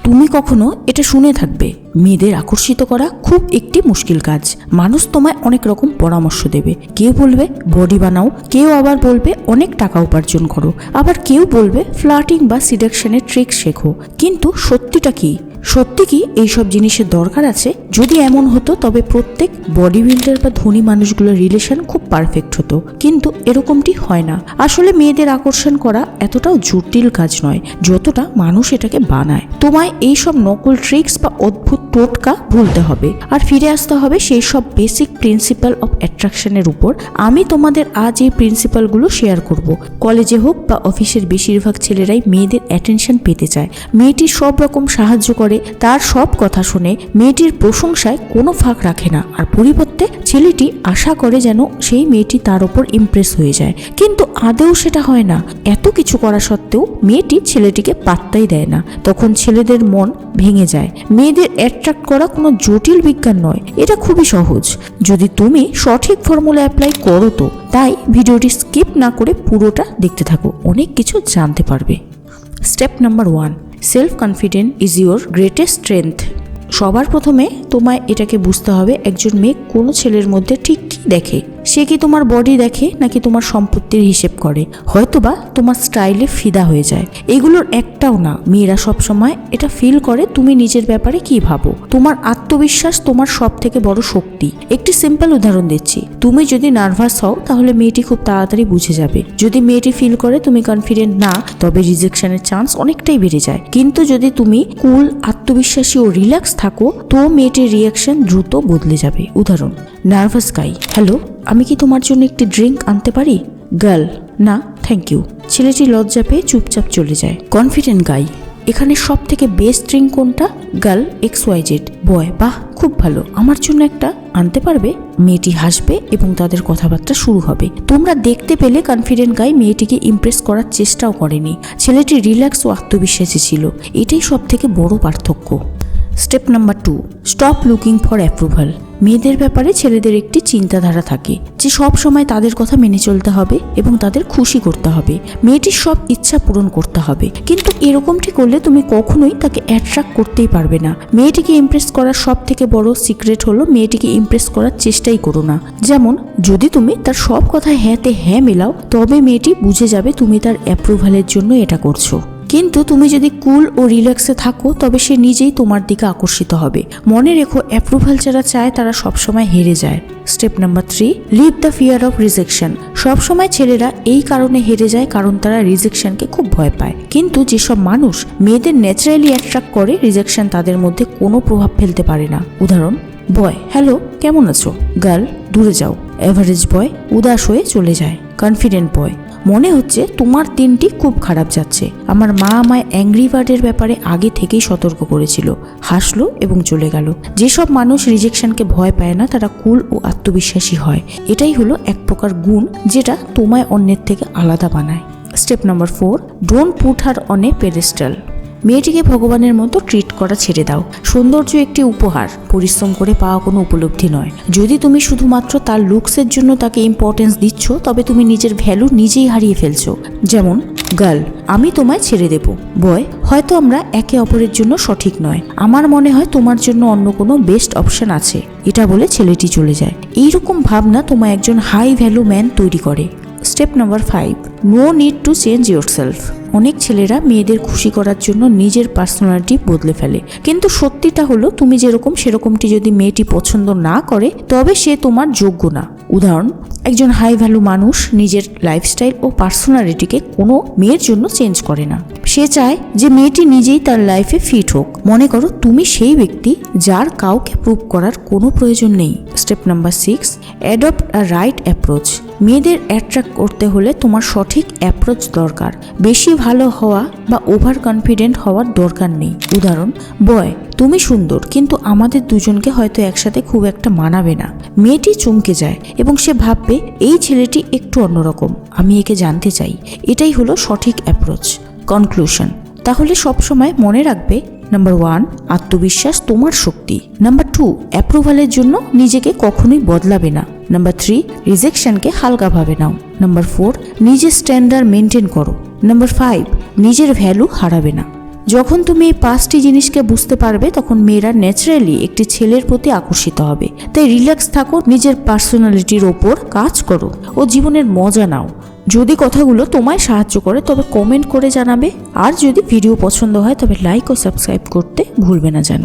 তুমি কখনো এটা শুনে থাকবে, মেয়েদের আকর্ষিত করা খুব একটি মুশকিল কাজ। মানুষ তোমায় অনেক রকম পরামর্শ দেবে। কেউ বলবে বডি বানাও, কেউ আবার বলবে অনেক টাকা উপার্জন করো, আবার কেউ বলবে ফ্লার্টিং বা সিডাকশনের ট্রিক শেখো। কিন্তু সত্যিটা কি? সত্যি কি এইসব জিনিসের দরকার আছে? যদি এমন হতো তবে প্রত্যেক বডি বিল্ডার বা ধনী মানুষগুলোর রিলেশন খুব পারফেক্ট হতো, কিন্তু এরকমটি হয় না। আসলে মেয়েদের আকর্ষণ করা এতটাও জটিল কাজ নয় যতটা মানুষ এটাকে বানায়। তোমায় এইসব নকল ট্রিক্স বা অদ্ভুত টোটকা ভুলতে হবে আর ফিরে আসতে হবে সেই সব বেসিক প্রিন্সিপাল অফ অ্যাট্রাকশনের উপর। আমি তোমাদের আজ এই প্রিন্সিপালগুলো শেয়ার করব। কলেজে হোক বা অফিসের বেশিরভাগ ছেলেরাই মেয়েদের অ্যাটেনশন পেতে চায়। মেয়েটির সব রকম সাহায্য করে, তার সব কথা শুনে, মেয়েটির প্রশংসায় কোনো ফাঁক রাখে না, আর পরিবর্তে ছেলেটি আশা করে যেন সেই মেয়েটি তার উপর ইমপ্রেস হয়ে যায়। কিন্তু আদৌ সেটা হয় না। এত কিছু করা সত্ত্বেও মেয়েটি ছেলেটিকে পাত্তাই দেয় না। তখন ছেলেদের মন ভেঙে যায়। মেয়েদের অ্যাট্রাক্ট করা কোনো জটিল বিজ্ঞান নয়, এটা খুবই সহজ যদি তুমি সঠিক ফর্মুলা অ্যাপ্লাই করো তো। তাই ভিডিওটি স্কিপ না করে পুরোটা দেখতে থাকো, অনেক কিছু জানতে পারবে। Step number 1, self confident is your greatest strength. সবার প্রথমে তোমায় এটাকে বুঝতে হবে একজন মেয়ে কোনো ছেলের মধ্যে ঠিক কি দেখে। সে কি তোমার বডি দেখে নাকি তোমার সম্পত্তির হিসেব করে, হয়তোবা তোমার স্টাইলে ফিদা হয়ে যায়। এগুলোর একটাও না। মেয়েরা সবসময় এটা ফিল করে তুমি নিজের ব্যাপারে কি ভাবো। তোমার আত্মবিশ্বাস তোমার সব থেকে বড় শক্তি। একটি সিম্পল উদাহরণ দিচ্ছি, তুমি যদি নার্ভাস হও তাহলে মেয়েটি খুব তাড়াতাড়ি বুঝে যাবে। যদি মেয়েটি ফিল করে তুমি কনফিডেন্ট না, তবে রিজেকশনের চান্স অনেকটাই বেড়ে যায়। কিন্তু যদি তুমি কুল, আত্মবিশ্বাসী ও রিল্যাক্স থাকো তো মেয়েটির রিয়াকশন দ্রুত বদলে যাবে। উদাহরণ, নার্ভাস গাই, হ্যালো, আমি কি তোমার জন্য একটি ড্রিঙ্ক আনতে পারি? গার্ল, না থ্যাংক ইউ। ছেলেটি লজ্জা পেয়ে চুপচাপ চলে যায়। কনফিডেন্ট গাই, এখানে সব থেকে বেস্ট ড্রিঙ্ক কোনটা? Girl, XYZ। বয়, বাহ খুব ভালো, আমার জন্য একটা আনতে পারবে? মেয়েটি হাসবে এবং তাদের কথাবার্তা শুরু হবে। তোমরা দেখতে পেলে কনফিডেন্ট গাই মেয়েটিকে ইমপ্রেস করার চেষ্টাও করেনি। ছেলেটি রিল্যাক্স ও আত্মবিশ্বাসী ছিল। এটাই সব থেকে বড় পার্থক্য। Step number 2, stop looking for approval. মেয়েদের ব্যাপারে ছেলেদের একটি চিন্তাধারা থাকে যে সব সময় তাদের কথা মেনে চলতে হবে এবং তাদের খুশি করতে হবে। মেয়েটির সব ইচ্ছা পূরণ করতে হবে। কিন্তু এরকমটি করলে তুমি কখনোই তাকে অ্যাট্রাক্ট করতেই পারবে না। মেয়েটিকে ইমপ্রেস করার সব থেকে বড় সিক্রেট হলো মেয়েটিকে ইমপ্রেস করার চেষ্টাই করো না। যেমন, যদি তুমি তার সব কথা হ্যাঁতে হ্যাঁ মেলাও তবে মেয়েটি বুঝে যাবে তুমি তার অ্যাপ্রুভালের জন্য এটা করছো। কিন্তু তুমি যদি কুল ও রিল্যাক্সে থাকো তবে সে নিজেই তোমার দিকে আকর্ষিত হবে। মনে রেখো, অ্যাপ্রুভাল যারা চায় তারা সবসময় হেরে যায়। Step number 3, live the fear of rejection. সবসময় ছেলেরা এই কারণে হেরে যায় কারণ তারা রিজেকশনকে খুব ভয় পায়। কিন্তু যেসব মানুষ মেয়েদের ন্যাচারালি অ্যাট্রাক্ট করে, রিজেকশন তাদের মধ্যে কোনো প্রভাব ফেলতে পারে না। উদাহরণ, বয়, হ্যালো, কেমন আছো? গার্ল, দূরে যাও। এভারেজ বয় উদাস হয়ে চলে যায়। কনফিডেন্ট বয়, মনে হচ্ছে তোমার দিনটি খুব খারাপ যাচ্ছে। আমার মা আমায় অ্যাংরি বার্ডের ব্যাপারে আগে থেকেই সতর্ক করেছিল। হাসলো এবং চলে গেল। যেসব মানুষ রিজেকশনকে ভয় পায় না তারা কুল ও আত্মবিশ্বাসী হয়। এটাই হলো এক প্রকার গুণ যেটা তোমায় অন্যের থেকে আলাদা বানায়। Step number 4, don't put her on a pedestal. মেয়েটিকে ভগবানের মতো ট্রিট করা ছেড়ে দাও। সৌন্দর্য একটি উপহার, পরিশ্রম করে পাওয়া কোনো উপলব্ধি নয়। যদি তুমি শুধুমাত্র তার লুকসের জন্য তাকে ইম্পর্টেন্স দিচ্ছ তবে তুমি নিজের ভ্যালু নিজেই হারিয়ে ফেলছো। যেমন, গার্ল, আমি তোমায় ছেড়ে দেব। বয়, হয়তো আমরা একে অপরের জন্য সঠিক নয়, আমার মনে হয় তোমার জন্য অন্য কোনো বেস্ট অপশন আছে। এটা বলে ছেলেটি চলে যায়। এইরকম ভাবনা তোমায় একজন হাই ভ্যালু ম্যান তৈরি করে। Step number 5, no need to change yourself. অনেক ছেলেরা মেয়েদের খুশি করার জন্য নিজের পার্সোনালিটি বদলে ফেলে। কিন্তু সত্যিটা হলো তুমি যেরকম সেরকমটি যদি মেয়েটি পছন্দ না করে তবে সে তোমার যোগ্য না। উদাহরণ, একজন হাই ভ্যালু মানুষ নিজের লাইফস্টাইল ও পার্সোনালিটিকে কোনো মেয়ের জন্য চেঞ্জ করে না। সে চায় যে মেয়েটি নিজেই তার লাইফে ফিট হোক। মনে করো তুমি সেই ব্যক্তি যার কাউকে প্রুভ করার কোনো প্রয়োজন নেই। স্টেপ নাম্বার 6, অ্যাডপ্ট আ রাইট অ্যাপ্রোচ। মেয়েদের অ্যাট্রাক্ট করতে হলে তোমার সঠিক অ্যাপ্রোচ দরকার। বেশি ভালো হওয়া বা ওভার কনফিডেন্ট হওয়ার দরকার নেই। উদাহরণ, বয়, তুমি সুন্দর কিন্তু আমাদের দুজনকে হয়তো একসাথে খুব একটা মানাবে না। মেয়েটি চমকে যায় এবং সে ভাববে এই ছেলেটি একটু অন্যরকম, আমি একে জানতে চাই। এটাই হলো সঠিক অ্যাপ্রোচ। কনক্লুশন, তাহলে সবসময় মনে রাখবে, নাম্বার 1, আত্মবিশ্বাস তোমার শক্তি। নাম্বার 2, অ্যাপ্রুভালের জন্য নিজেকে কখনোই বদলাবে না। নাম্বার 3, রিজেকশনকে হালকাভাবে নাও। নাম্বার 4, নিজের স্ট্যান্ডার্ড মেনটেন করো। নাম্বার 5, নিজের ভ্যালু হারাবে না। যখন তুমি এই 5টি জিনিসকে বুঝতে পারবে তখন মেয়েরা ন্যাচারালি একটি ছেলের প্রতি আকর্ষিত হবে। তাই রিল্যাক্স থাকো, নিজের পার্সোনালিটির ওপর কাজ করো ও জীবনের মজা নাও। যদি কথাগুলো তোমায় সাহায্য করে তবে কমেন্ট করে জানাবে, আর যদি ভিডিও পছন্দ হয় তবে লাইক ও সাবস্ক্রাইব করতে ভুলবে না যেন।